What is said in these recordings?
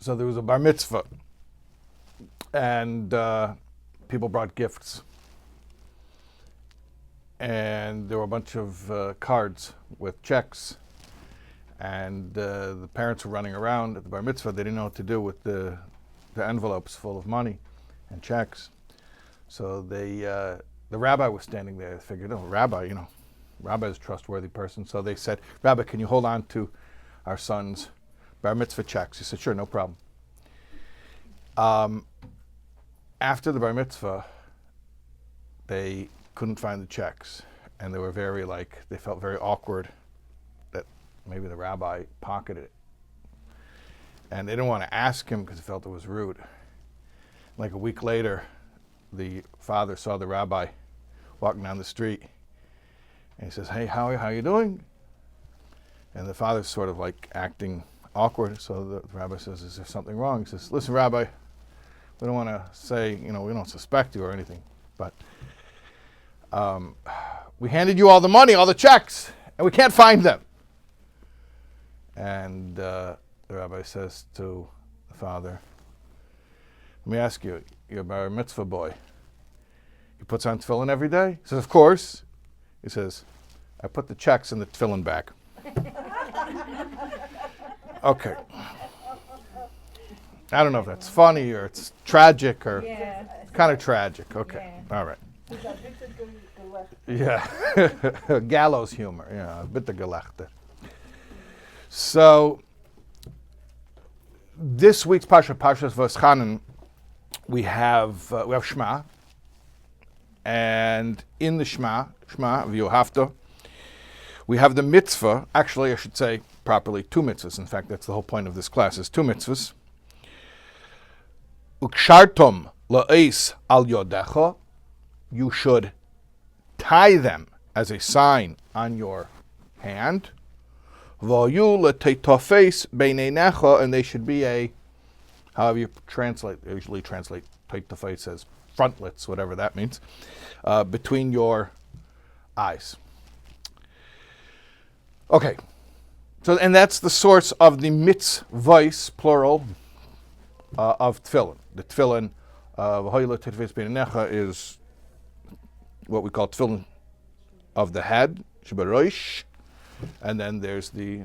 So there was a bar mitzvah, and people brought gifts. And there were a bunch of cards with checks. And the parents were running around at the bar mitzvah. They didn't know what to do with the envelopes full of money and checks. So the rabbi was standing there. They figured, rabbi is a trustworthy person. So they said, Rabbi, can you hold on to our son's bar mitzvah checks? He said, sure, no problem. After the bar mitzvah, they couldn't find the checks. And they were they felt very awkward that maybe the rabbi pocketed it. And they didn't want to ask him because they felt it was rude. Like a week later, the father saw the rabbi walking down the street. And he says, hey, how are you doing? And the father's sort of acting awkward. So the rabbi says, is there something wrong? He says, listen, Rabbi, we don't want to say, we don't suspect you or anything. But we handed you all the money, all the checks, and we can't find them. And the rabbi says to the father, let me ask you, you're a bar mitzvah boy. He puts on tefillin every day? He says, of course. He says, I put the checks in the tefillin bag. Okay. I don't know if that's funny or it's tragic or kind of tragic. Okay. Yeah. All right. Yeah. Gallows humor. Yeah. Bitte gelachte. So this week's Parshas V'eschanan, we have Shema, and in the Shema v'yohavta, we have the mitzvah. Actually, I should say properly 2 mitzvahs. In fact, that's the whole point of this class, is 2 mitzvahs. Ukshartom la'is al yodecha, you should tie them as a sign on your hand. V'yu l'teitofes beineinecha, and they should be however you translate, they usually translate teitofes as frontlets, whatever that means, between your eyes. Okay, so and that's the source of the mitzvahs, plural, of tefillin. The tefillin v'hoyle teitofes beineinecha is what we call tefillin of the head, shebarosh, and then there's the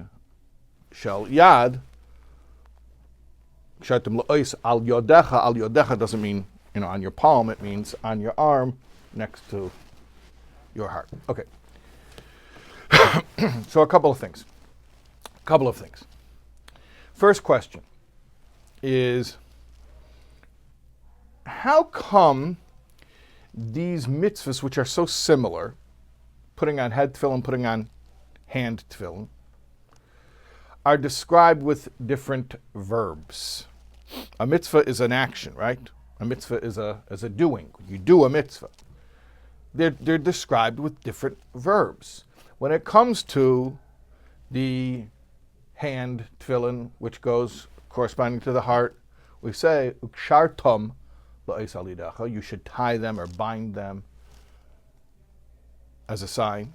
shel yad. Kshartim la'os al yodecha. Al yodecha doesn't mean on your palm. It means on your arm, next to your heart. Okay. So a couple of things. First question is, how come these mitzvahs, which are so similar, putting on head tefillin, putting on hand tefillin, are described with different verbs? A mitzvah is an action, right? A mitzvah is a doing. You do a mitzvah. They're described with different verbs. When it comes to the hand tefillin, which goes corresponding to the heart, we say ukshartom la'os al yodecha. You should tie them or bind them as a sign.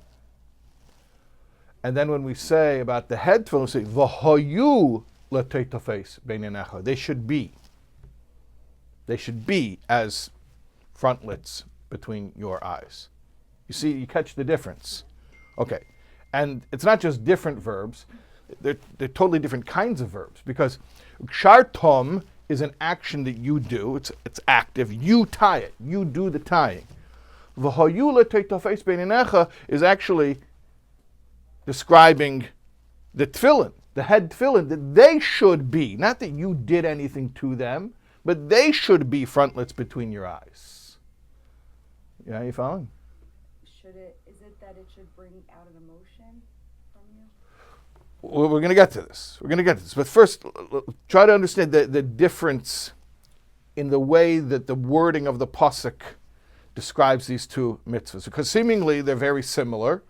And then when we say about the head tefillin, we say v'hoyu l'teitofes beineinecha. They should be as frontlets between your eyes. You see, you catch the difference. Okay, and it's not just different verbs; they're totally different kinds of verbs, because kshartom is an action that you do. It's active. You tie it. You do the tying. V'hoyu l'teitofes beineinecha is actually describing the tefillin, the head tefillin, that they should be, not that you did anything to them, but they should be frontlets between your eyes. Yeah, you following? Is it that it should bring out an emotion from you? Well, we're going to get to this. But first, try to understand the difference in the way that the wording of the pasuk describes these 2 mitzvahs. Because seemingly they're very similar,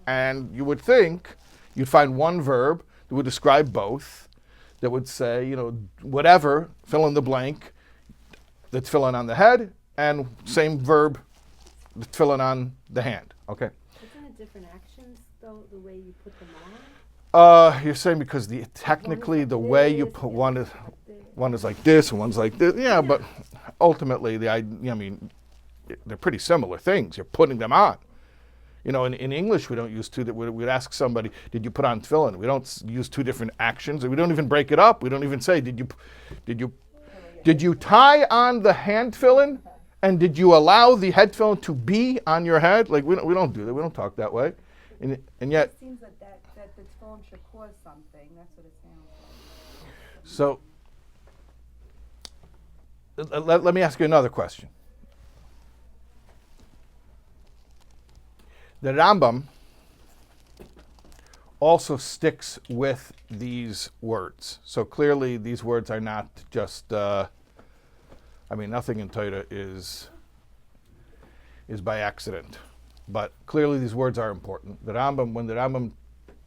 and you would think you'd find one verb that would describe both, that would say, whatever, fill in the blank, the tefillin on the head, and same verb, the tefillin on the hand. Okay. Isn't it different actions, though, the way you put them on? You're saying because technically the way you put one is, one is like this and one's like this. Yeah, but ultimately, they're pretty similar things. You're putting them on. In English, we don't use two. We'd ask somebody, "Did you put on tefillin?" We don't use two different actions. We don't even break it up. We don't even say, "Did you tie on the hand tefillin, and did you allow the head tefillin to be on your head?" Like we don't do that. We don't talk that way. And yet, it seems that the tefillin should cause something. That's what it sounds like. So let me ask you another question. The Rambam also sticks with these words. So clearly these words are not just, nothing in Torah is by accident. But clearly these words are important. When the Rambam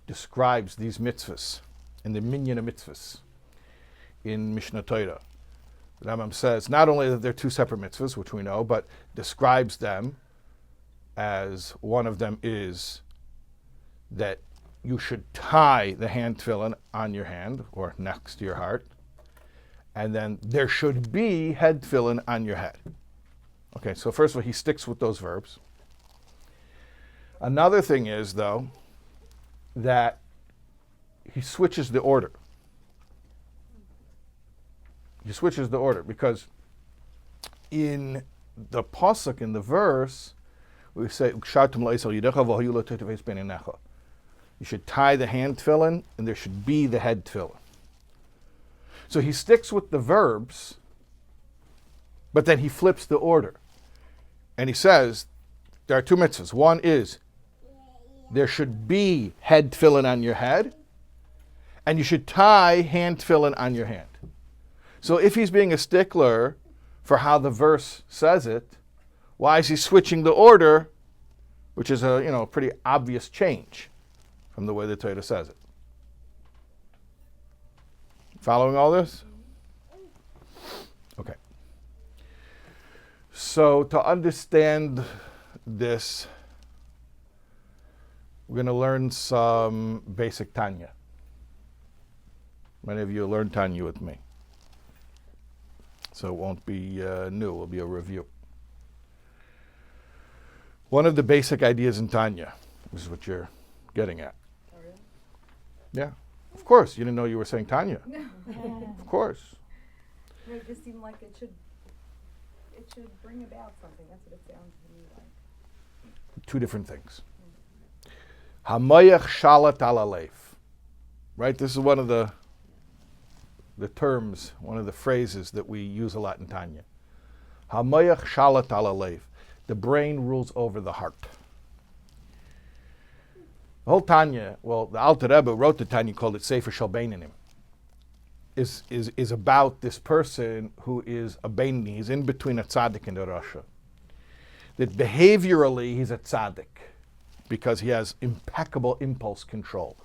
describes these mitzvahs, in the minyan of mitzvahs, in Mishnah Torah, the Rambam says not only that they're two separate mitzvahs, which we know, but describes them as one of them is that you should tie the hand tefillin on your hand or next to your heart, and then there should be head tefillin on your head. Okay, so first of all, he sticks with those verbs. Another thing is, though, that he switches the order. He switches the order because in the pasuk, in the verse, we say, you should tie the hand tefillin, and there should be the head tefillin. So he sticks with the verbs, but then he flips the order. And he says, there are two mitzvahs. One is, there should be head tefillin on your head, and you should tie hand tefillin on your hand. So if he's being a stickler for how the verse says it, why is he switching the order, which is a pretty obvious change from the way the Torah says it? Following all this? Okay. So to understand this, we're going to learn some basic Tanya. Many of you learned Tanya with me. So it won't be new, it will be a review. One of the basic ideas in Tanya, this is what you're getting at. Oh, really? Yeah, of course. You didn't know you were saying Tanya. No. Of course. It just seemed like it should bring about something. That's what it sounds to me like. Two different things. Hamayach shalat ala leif. Right? This is one of the terms, one of the phrases that we use a lot in Tanya. Hamayach shalat ala leif. The brain rules over the heart. The whole Tanya, the Alter Rebbe wrote the Tanya, called it Sefer Shel Beinanim, is about this person who is a Beinani. He's in between a tzaddik and a rasha. That behaviorally he's a tzaddik because he has impeccable impulse control.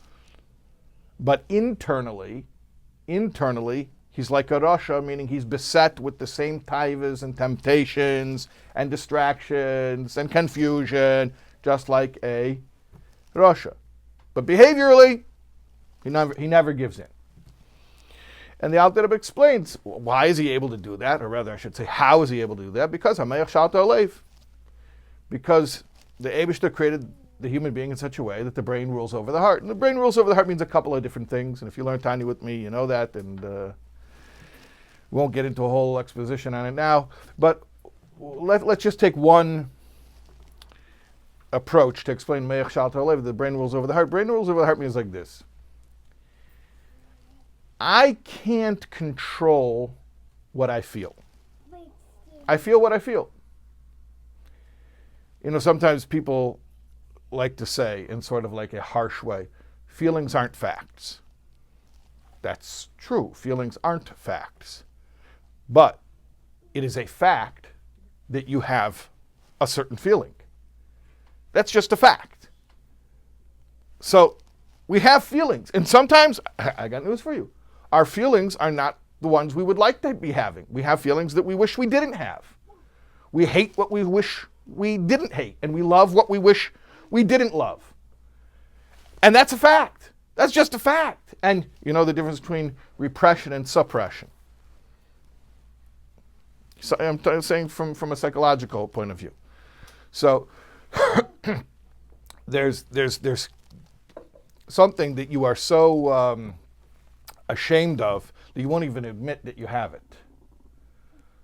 But internally, he's like a rasha, meaning he's beset with the same taivas and temptations and distractions and confusion, just like a rasha. But behaviorally, he never gives in. And the Alter Rebbe explains, why is he able to do that? Or rather, I should say, how is he able to do that? Because Hamayach Shalta Aleif. Because the Eibishter created the human being in such a way that the brain rules over the heart. And the brain rules over the heart means a couple of different things. And if you learn Tanya with me, you know that. And we won't get into a whole exposition on it now. But let's just take one approach to explain Me'ach Shalta Alev, the brain rules over the heart. Brain rules over the heart means like this. I can't control what I feel. I feel what I feel. Sometimes people like to say, in sort of like a harsh way, feelings aren't facts. That's true. Feelings aren't facts. But it is a fact that you have a certain feeling. That's just a fact. So we have feelings. And sometimes, I got news for you, our feelings are not the ones we would like to be having. We have feelings that we wish we didn't have. We hate what we wish we didn't hate. And we love what we wish we didn't love. And that's a fact. That's just a fact. And you know the difference between repression and suppression. So I'm saying from a psychological point of view. So there's something that you are so ashamed of that you won't even admit that you have it.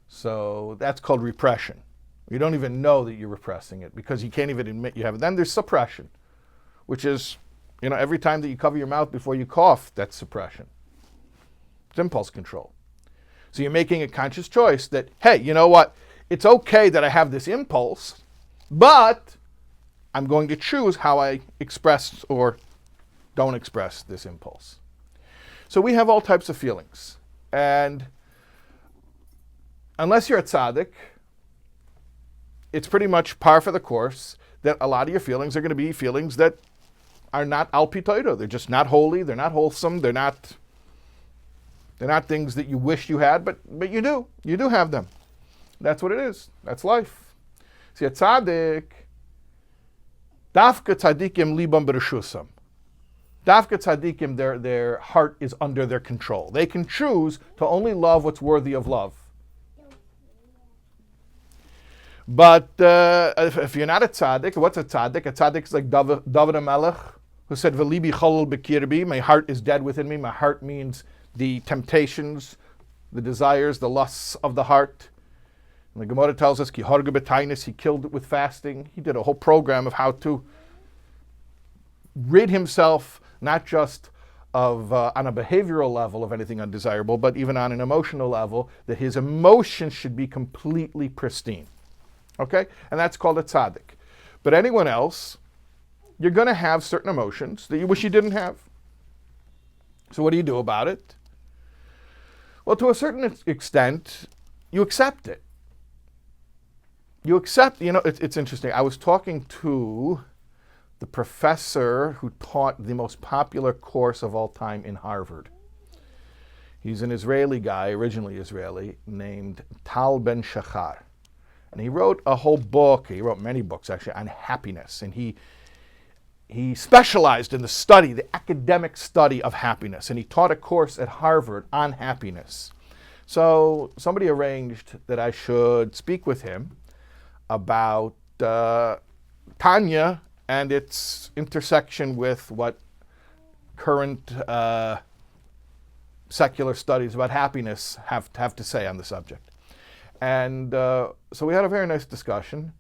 So that's called repression. You don't even know that you're repressing it because you can't even admit you have it. Then there's suppression, which is, every time that you cover your mouth before you cough, that's suppression. It's impulse control. So you're making a conscious choice that, hey, you know what? It's okay that I have this impulse, but I'm going to choose how I express or don't express this impulse. So we have all types of feelings. And unless you're a tzaddik, it's pretty much par for the course that a lot of your feelings are going to be feelings that are not al pi Torah. They're just not holy. They're not wholesome. They're not things that you wish you had, but you do. You do have them. That's what it is. That's life. See, a tzaddik, dafka tzaddikim libam b'reshusam. Dafka tzaddikim, their heart is under their control. They can choose to only love what's worthy of love. But if you're not a tzaddik, what's a tzaddik? A tzaddik is like David HaMelech, who said, "V'libi cholol b'kirbi," my heart is dead within me. My heart means the temptations, the desires, the lusts of the heart. And the Gemara tells us, "Ki harga b'tainis," he killed it with fasting. He did a whole program of how to rid himself, not just of on a behavioral level of anything undesirable, but even on an emotional level, that his emotions should be completely pristine. Okay? And that's called a tzaddik. But anyone else, you're going to have certain emotions that you wish you didn't have. So what do you do about it? Well, to a certain extent, you accept it. You accept, it's interesting. I was talking to the professor who taught the most popular course of all time in Harvard. He's an Israeli guy, originally Israeli, named Tal Ben Shachar. And he wrote a whole book, he wrote many books actually, on happiness. And he specialized in the study, the academic study of happiness. And he taught a course at Harvard on happiness. So somebody arranged that I should speak with him about Tanya and its intersection with what current secular studies about happiness have to say on the subject. And so we had a very nice discussion.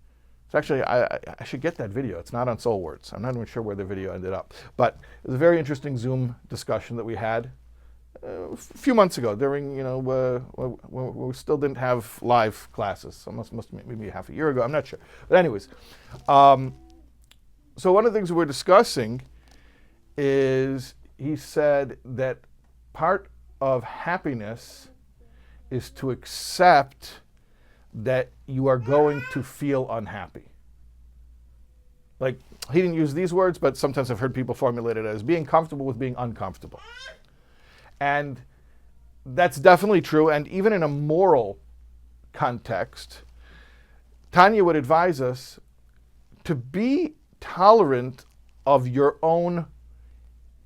It's actually, I should get that video. It's not on Soul Words. I'm not even sure where the video ended up. But it was a very interesting Zoom discussion that we had a few months ago during, when we still didn't have live classes. So must maybe half a year ago. I'm not sure. But anyways, so one of the things we're discussing is he said that part of happiness is to accept that you are going to feel unhappy. Like, he didn't use these words, but sometimes I've heard people formulate it as being comfortable with being uncomfortable. And that's definitely true. And even in a moral context, Tanya would advise us to be tolerant of your own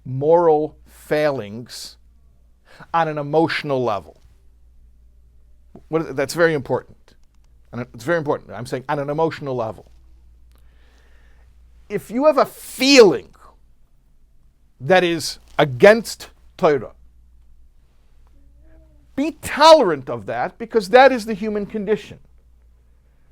moral failings on an emotional level. That's very important. And it's very important. I'm saying on an emotional level. If you have a feeling that is against Torah, be tolerant of that, because that is the human condition.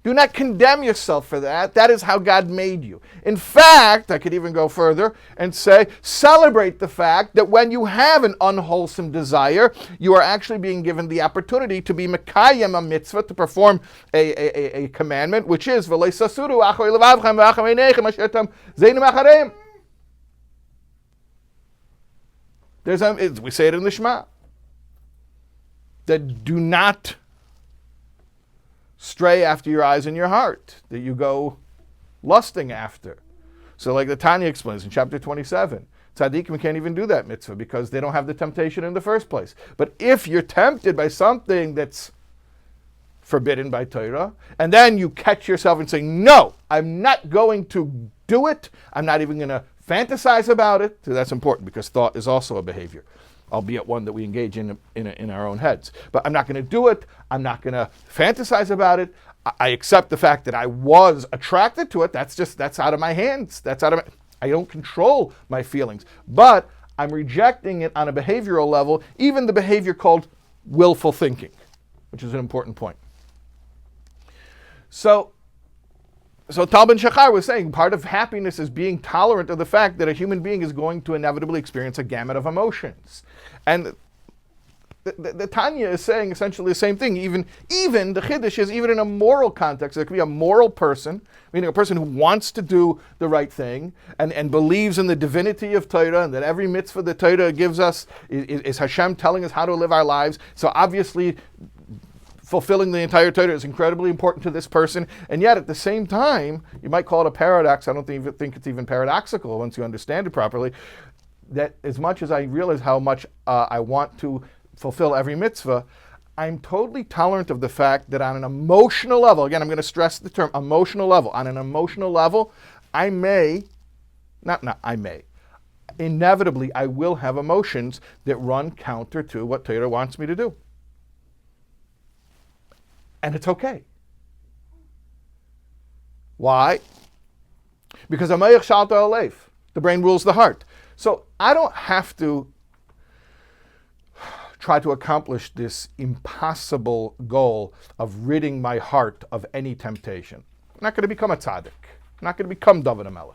Do not condemn yourself for that. That is how God made you. In fact, I could even go further and say, celebrate the fact that when you have an unwholesome desire, you are actually being given the opportunity to be mekayem a mitzvah, to perform a commandment, which is v'lo sasuru achor levavchem v'achar einechem asher tam zeinu machareim. We say it in the Shema, that do not stray after your eyes and your heart, that you go lusting after. So like the Tanya explains in chapter 27, tzaddikim can't even do that mitzvah because they don't have the temptation in the first place. But if you're tempted by something that's forbidden by Torah, and then you catch yourself and say, no, I'm not going to do it, I'm not even going to fantasize about it, so that's important because thought is also a behavior. albeit one that we engage in our own heads. But I'm not going to do it. I'm not going to fantasize about it. I accept the fact that I was attracted to it. That's out of my hands. I don't control my feelings. But I'm rejecting it on a behavioral level, even the behavior called willful thinking, which is an important point. So Tal Ben Shachar was saying part of happiness is being tolerant of the fact that a human being is going to inevitably experience a gamut of emotions. And the Tanya is saying essentially the same thing. Even the Chiddush is even in a moral context. There could be a moral person, meaning a person who wants to do the right thing and believes in the divinity of Torah and that every mitzvah that Torah gives us is Hashem telling us how to live our lives. So obviously, fulfilling the entire Torah is incredibly important to this person, and yet at the same time, you might call it a paradox. I don't think it's even paradoxical once you understand it properly, that as much as I realize how much I want to fulfill every mitzvah, I'm totally tolerant of the fact that on an emotional level, again, I'm going to stress the term emotional level, on an emotional level, inevitably I will have emotions that run counter to what Torah wants me to do. And it's okay. Why? Because the brain rules the heart. So I don't have to try to accomplish this impossible goal of ridding my heart of any temptation. I'm not going to become a tzaddik. I'm not going to become David HaMelech.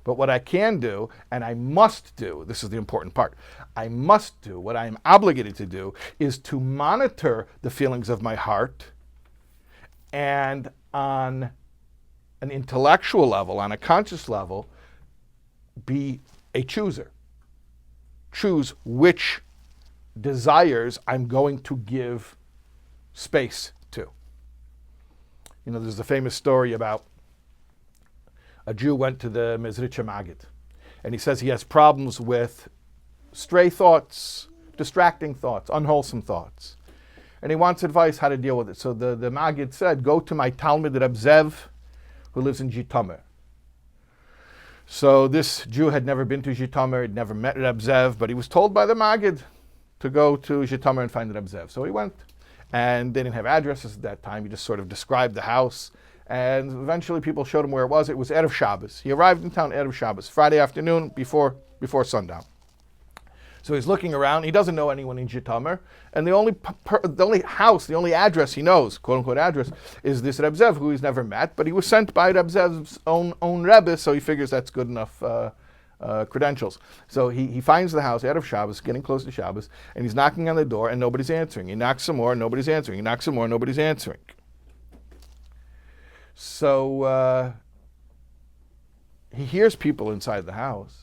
But what I can do, and I must do, this is the important part, I must do, what I am obligated to do, is to monitor the feelings of my heart and on an intellectual level, on a conscious level, be a chooser. Choose which desires I'm going to give space to. You know, there's a famous story about a Jew went to the Mezritcha Maggid, and he says he has problems with stray thoughts, distracting thoughts, unwholesome thoughts. And he wants advice how to deal with it. So the Maggid said, go to my Talmud Reb Zev, who lives in Zhitomer. So this Jew had never been to Zhitomer, had never met Reb Zev, but he was told by the Maggid to go to Zhitomer and find Reb Zev. So he went, and they didn't have addresses at that time. He just sort of described the house. And eventually people showed him where it was. It was Erev Shabbos. He arrived in town Erev Shabbos, Friday afternoon before sundown. So he's looking around. He doesn't know anyone in Zhitomer. And the only house, the only address he knows, quote unquote address, is this Reb Zev, who he's never met. But he was sent by Reb Zev's own Rebbe, so he figures that's good enough credentials. So he finds the house Erev Shabbos, getting close to Shabbos, and he's knocking on the door, and nobody's answering. He knocks some more, and nobody's answering. He knocks some more, and nobody's answering. So he hears people inside the house.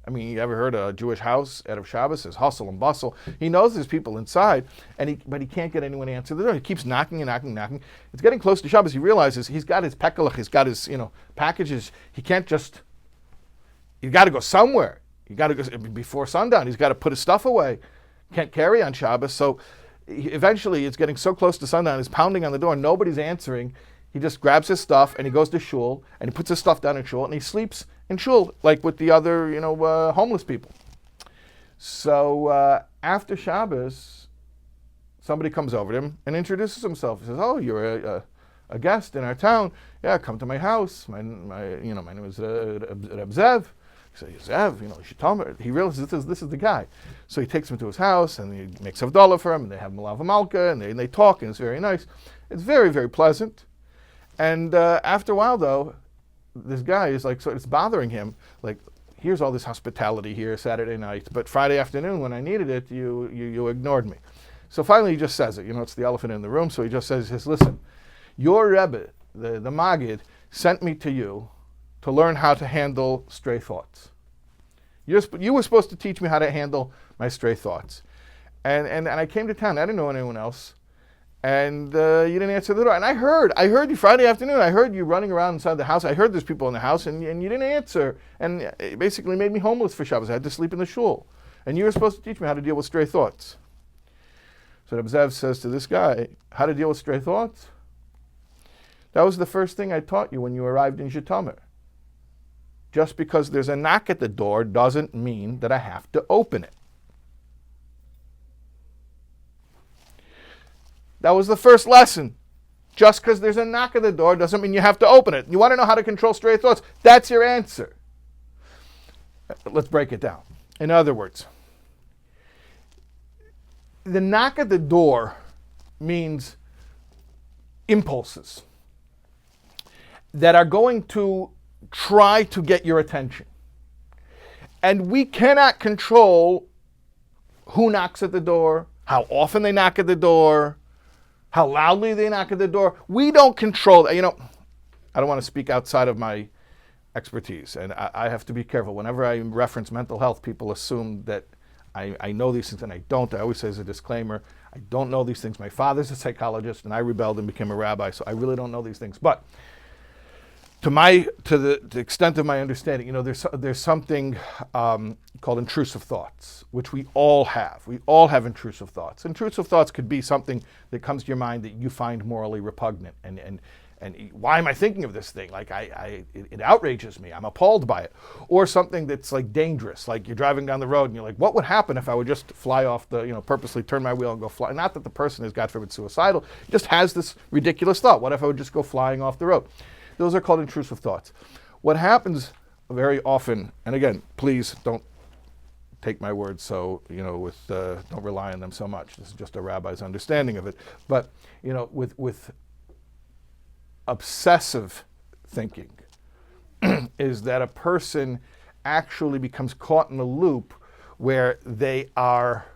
I mean, you ever heard a Jewish house out of Shabbos? There's hustle and bustle. He knows there's people inside, but he can't get anyone to answer the door. He keeps knocking and knocking and knocking. It's getting close to Shabbos. He realizes he's got his pekelach, he's got his packages. He can't just. He's got to go somewhere. He got to go before sundown. He's got to put his stuff away. Can't carry on Shabbos. So eventually, it's getting so close to sundown. He's pounding on the door. Nobody's answering. He just grabs his stuff and he goes to shul and he puts his stuff down in shul and he sleeps in shul like with the other, homeless people. So after Shabbos, somebody comes over to him and introduces himself. He says, "Oh, you're a guest in our town. Yeah, come to my house. My name is Reb Zev." He says, "Zev, you should tell me." He realizes this is the guy. So he takes him to his house and he makes havdalah for him and they have Malav Malka and they talk and it's very nice. It's very, very pleasant. And after a while, though, this guy is like, so it's bothering him. Like, here's all this hospitality here Saturday night, but Friday afternoon when I needed it, you ignored me. So finally, he just says it. It's the elephant in the room. So he just says, "Listen, your Rebbe, the Maggid, sent me to you to learn how to handle stray thoughts. You were supposed to teach me how to handle my stray thoughts, and I came to town. I didn't know anyone else." And you didn't answer the door. And I heard you Friday afternoon. I heard you running around inside the house. I heard there's people in the house, and you didn't answer. And it basically made me homeless for Shabbos. I had to sleep in the shul. And you were supposed to teach me how to deal with stray thoughts. So Reb Zev says to this guy, "How to deal with stray thoughts? That was the first thing I taught you when you arrived in Zhitomer. Just because there's a knock at the door doesn't mean that I have to open it. That was the first lesson. Just because there's a knock at the door doesn't mean you have to open it. You want to know how to control stray thoughts? That's your answer. Let's break it down. In other words, the knock at the door means impulses that are going to try to get your attention. And we cannot control who knocks at the door, how often they knock at the door, how loudly they knock at the door. We don't control that. I don't want to speak outside of my expertise, and I have to be careful. Whenever I reference mental health, people assume that I know these things, and I don't. I always say as a disclaimer, I don't know these things. My father's a psychologist, and I rebelled and became a rabbi, so I really don't know these things. But to the extent of my understanding, there's something called intrusive thoughts, which we all have. We all have intrusive thoughts. Intrusive thoughts could be something that comes to your mind that you find morally repugnant, and why am I thinking of this thing? Like it outrages me. I'm appalled by it. Or something that's like dangerous, like you're driving down the road and you're like, what would happen if I would just fly off purposely turn my wheel and go fly? Not that the person is, God forbid, suicidal. Just has this ridiculous thought. What if I would just go flying off the road? Those are called intrusive thoughts. What happens very often, and again, please don't take my words don't rely on them so much. This is just a rabbi's understanding of it. But, with obsessive thinking is that a person actually becomes caught in a loop where they are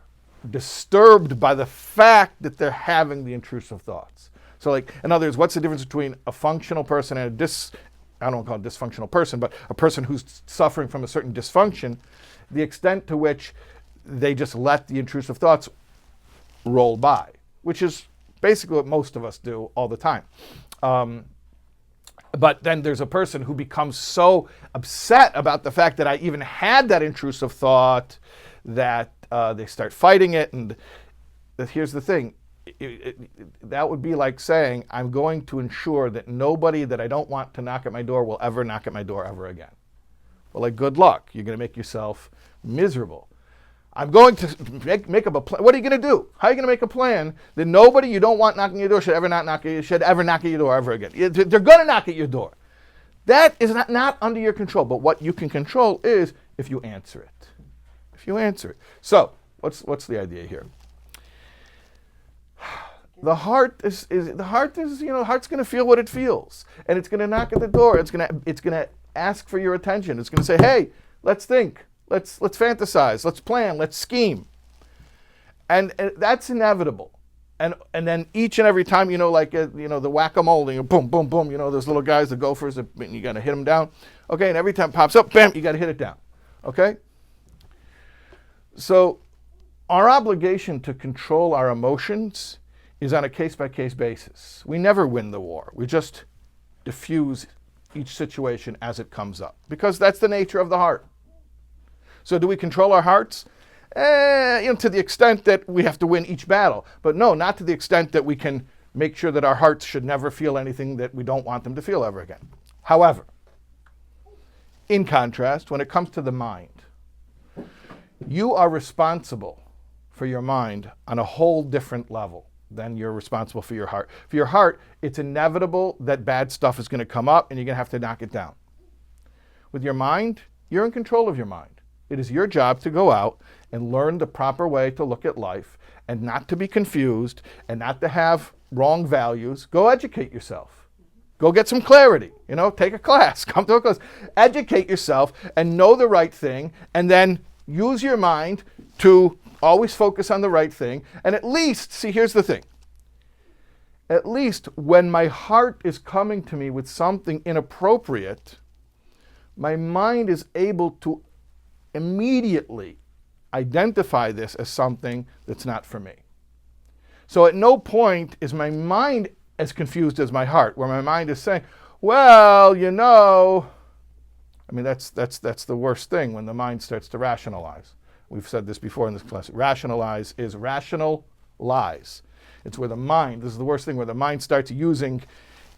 disturbed by the fact that they're having the intrusive thoughts. So in other words, what's the difference between a functional person and I don't want to call it a dysfunctional person, but a person who's suffering from a certain dysfunction, the extent to which they just let the intrusive thoughts roll by, which is basically what most of us do all the time. But then there's a person who becomes so upset about the fact that I even had that intrusive thought that they start fighting it. And here's the thing. That would be like saying, I'm going to ensure that nobody that I don't want to knock at my door will ever knock at my door ever again. Well, good luck. You're going to make yourself miserable. I'm going to make up a plan. What are you going to do? How are you going to make a plan that nobody you don't want knocking at your door should ever knock at your door ever again? They're going to knock at your door. That is not under your control. But what you can control is if you answer it. If you answer it. So what's the idea here? The heart is heart's going to feel what it feels, and it's going to knock at the door. It's going to ask for your attention. It's going to say, "Hey, let's think. Let's fantasize. Let's plan. Let's scheme." And that's inevitable. And then each and every time, the whack-a-mole, boom, boom, boom. Those little guys, the gophers, you got to hit them down. Okay, and every time it pops up, bam, you got to hit it down. Okay. So our obligation to control our emotions is on a case-by-case basis. We never win the war. We just diffuse each situation as it comes up, because that's the nature of the heart. So do we control our hearts? To the extent that we have to win each battle. But no, not to the extent that we can make sure that our hearts should never feel anything that we don't want them to feel ever again. However, in contrast, when it comes to the mind, you are responsible for your mind on a whole different level than you're responsible for your heart. For your heart, it's inevitable that bad stuff is going to come up and you're going to have to knock it down. With your mind, you're in control of your mind. It is your job to go out and learn the proper way to look at life and not to be confused and not to have wrong values. Go educate yourself. Go get some clarity. Take a class. Come to a class. Educate yourself and know the right thing, and then use your mind to always focus on the right thing. And at least, see, here's the thing. At least when my heart is coming to me with something inappropriate, my mind is able to immediately identify this as something that's not for me. So at no point is my mind as confused as my heart, where my mind is saying, well, that's the worst thing, when the mind starts to rationalize. We've said this before in this class. Rationalize is rational lies. It's where the mind, this is the worst thing, where the mind starts using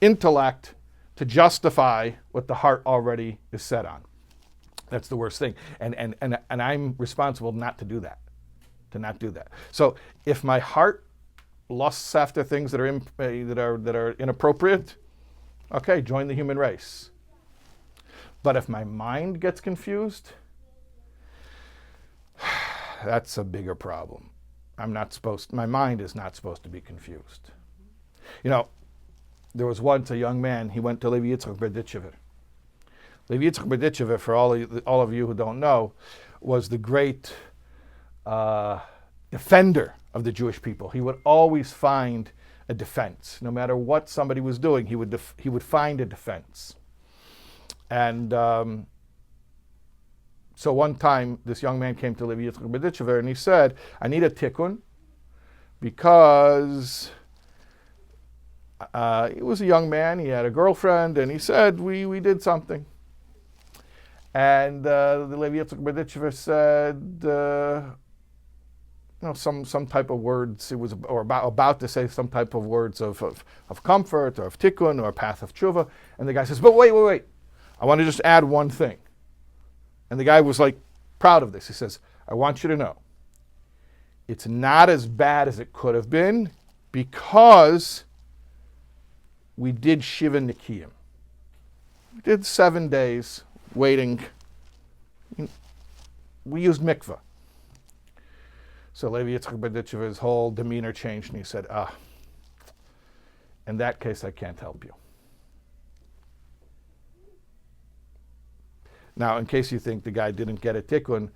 intellect to justify what the heart already is set on. That's the worst thing. And I'm responsible not to do that. So if my heart lusts after things that are inappropriate, okay, join the human race. But if my mind gets confused, that's a bigger problem. My mind is not supposed to be confused. There was once a young man, he went to Levi Yitzchak Berditchever. Levi Yitzchak Berditchever, for all of you who don't know, was the great defender of the Jewish people. He would always find a defense. No matter what somebody was doing, he would find a defense. And so one time, this young man came to Levi Yitzchak Berditchever and he said, I need a tikkun because he was a young man, he had a girlfriend, and he said, we did something. And the Levi Yitzchak Berditchever said, some type of words, or about to say some type of words of comfort, or of tikkun, or path of tshuva. And the guy says, but wait, I want to just add one thing. And the guy was like proud of this. He says, I want you to know, it's not as bad as it could have been because we did Shiva Nikiyim. We did 7 days waiting. We used mikvah. So Levi Yitzchak Berditchever's whole demeanor changed and he said, in that case I can't help you. Now, in case you think the guy didn't get a tikkun,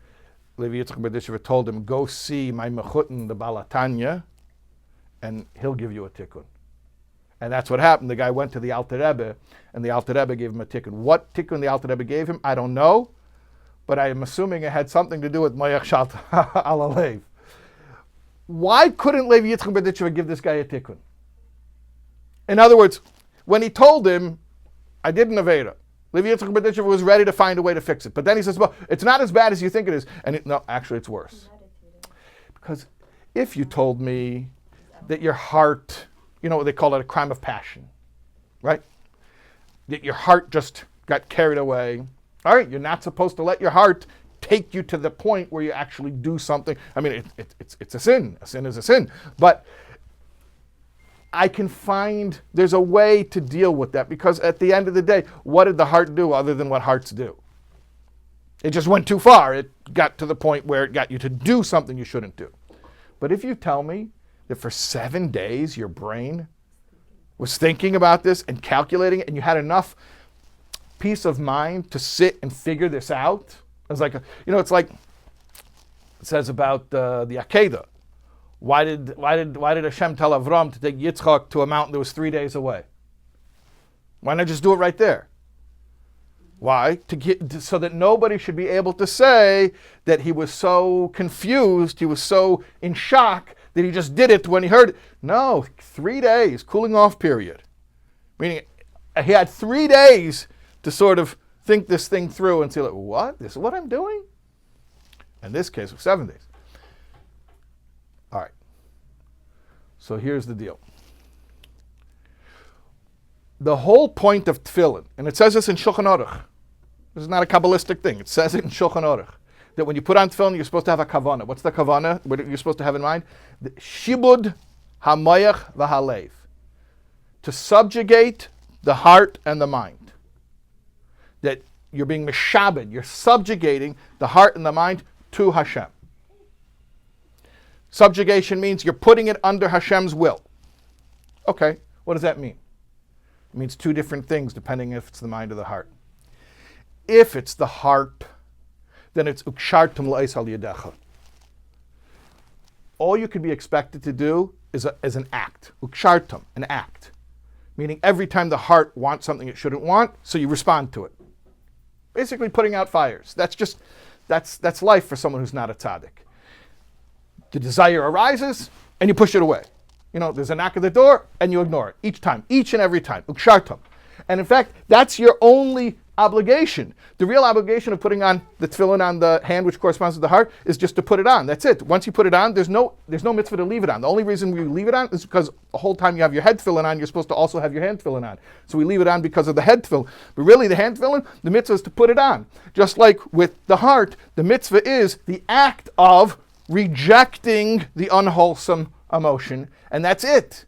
Levi Yitzchak Berditchever told him, go see my mechutin, the Balatanya, and he'll give you a tikkun. And that's what happened. The guy went to the Alter Rebbe, and the Alter Rebbe gave him a tikkun. What tikkun the Alter Rebbe gave him, I don't know, but I am assuming it had something to do with Mayach Shat Alalev. Why couldn't Levi Yitzchak Berditchever give this guy a tikkun? In other words, when he told him, I did an Aveda, Levi Yitzchak Berditchever was ready to find a way to fix it. But then he says, well, it's not as bad as you think it is. And no, actually it's worse. Because if you told me that your heart, they call it a crime of passion, right? That your heart just got carried away. All right, you're not supposed to let your heart take you to the point where you actually do something. I mean, it's a sin. A sin is a sin. But I can find there's a way to deal with that, because at the end of the day, what did the heart do other than what hearts do? It just went too far. It got to the point where it got you to do something you shouldn't do. But if you tell me that for 7 days your brain was thinking about this and calculating it, and you had enough peace of mind to sit and figure this out, it's like, it's like it says about the Akedah. Why did Hashem tell Avram to take Yitzchak to a mountain that was 3 days away? Why not just do it right there? Why? So that nobody should be able to say that he was so confused, he was so in shock that he just did it when he heard it. No, 3 days, cooling off period. Meaning he had 3 days to sort of think this thing through and say, like, what? This is what I'm doing? In this case, it was 7 days. All right. So here's the deal. The whole point of Tefilin, and it says this in Shulchan Aruch. This is not a Kabbalistic thing. It says it in Shulchan Aruch. That when you put on Tefillin, you're supposed to have a kavanah. What's the kavanah? What you're supposed to have in mind? The shibud hamayach v'halev. To subjugate the heart and the mind. That you're being meshabed. You're subjugating the heart and the mind to Hashem. Subjugation means you're putting it under Hashem's will. Okay, what does that mean? It means two different things depending if it's the mind or the heart. If it's the heart, then it's ukshartum la'is al yadecha. All you could be expected to do is an act. Ukshartum, an act. Meaning every time the heart wants something it shouldn't want, so you respond to it. Basically putting out fires. That's life for someone who's not a tzaddik. The desire arises, and you push it away. There's a knock at the door, and you ignore it. Each time, each and every time. Ukshartum. And in fact, that's your only obligation. The real obligation of putting on the tefillin on the hand, which corresponds to the heart, is just to put it on. That's it. Once you put it on, there's no mitzvah to leave it on. The only reason we leave it on is because the whole time you have your head tefillin on, you're supposed to also have your hand tefillin on. So we leave it on because of the head tefillin. But really, the hand tefillin, the mitzvah is to put it on. Just like with the heart, the mitzvah is the act of rejecting the unwholesome emotion, and that's it.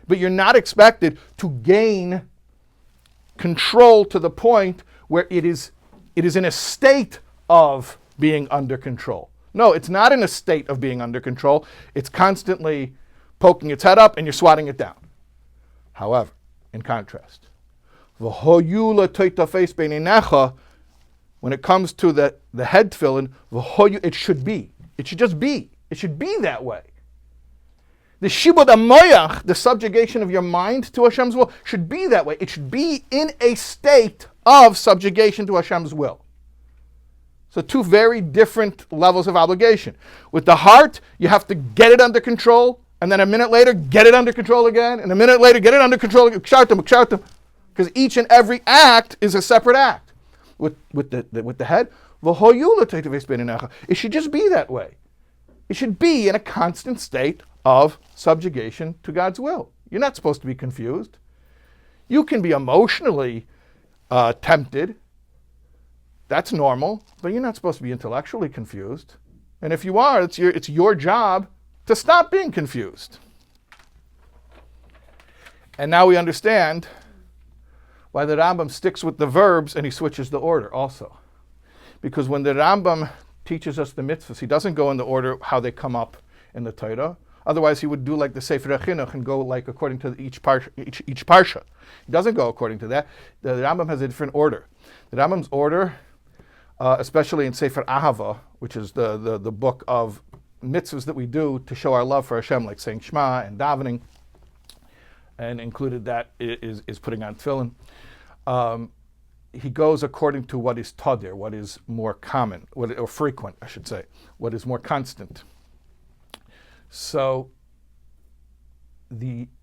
But you're not expected to gain control to the point where it is in a state of being under control. No, it's not in a state of being under control. It's constantly poking its head up and you're swatting it down. However, in contrast, when it comes to the head tefillin, it should be. It should just be. It should be that way. The shibud hamoyach, the subjugation of your mind to Hashem's will, should be that way. It should be in a state of subjugation to Hashem's will. So two very different levels of obligation. With the heart, you have to get it under control, and then a minute later, get it under control again, and a minute later, get it under control again. Because each and every act is a separate act. With the head, it should just be that way. It should be in a constant state of subjugation to God's will. You're not supposed to be confused. You can be emotionally tempted. That's normal, but you're not supposed to be intellectually confused. And if you are, it's your job to stop being confused. And now we understand why the Rambam sticks with the verbs and he switches the order also. Because when the Rambam teaches us the mitzvahs, he doesn't go in the order how they come up in the Torah. Otherwise, he would do like the Sefer HaChinuch and go like according to each parsha. He doesn't go according to that. The Rambam has a different order. The Rambam's order, especially in Sefer Ahava, which is the book of mitzvahs that we do to show our love for Hashem, like saying Shema and davening, and included that is putting on tefillin. He goes according to what is tadir, what is more common, or frequent, I should say, what is more constant. So,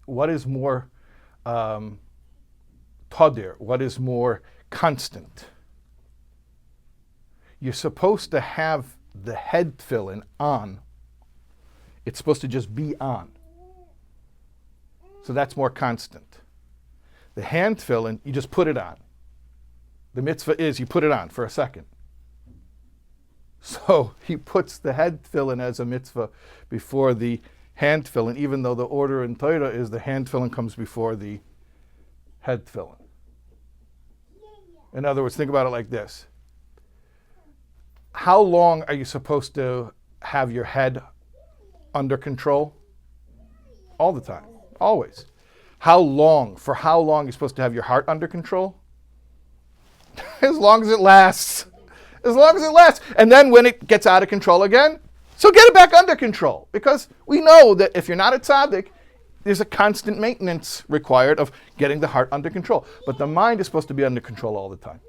what is more tadir, what is more constant? You're supposed to have the head tefillin on. It's supposed to just be on. So that's more constant. The hand tefillin, you just put it on. The mitzvah is you put it on for a second. So he puts the head tefillin as a mitzvah before the hand tefillin, even though the order in Torah is the hand tefillin comes before the head tefillin. In other words, think about it like this. How long are you supposed to have your head under control? All the time. Always. How long? For how long are you supposed to have your heart under control? As long as it lasts. As long as it lasts. And then when it gets out of control again, so get it back under control. Because we know that if you're not a tzaddik, there's a constant maintenance required of getting the heart under control. But the mind is supposed to be under control all the time.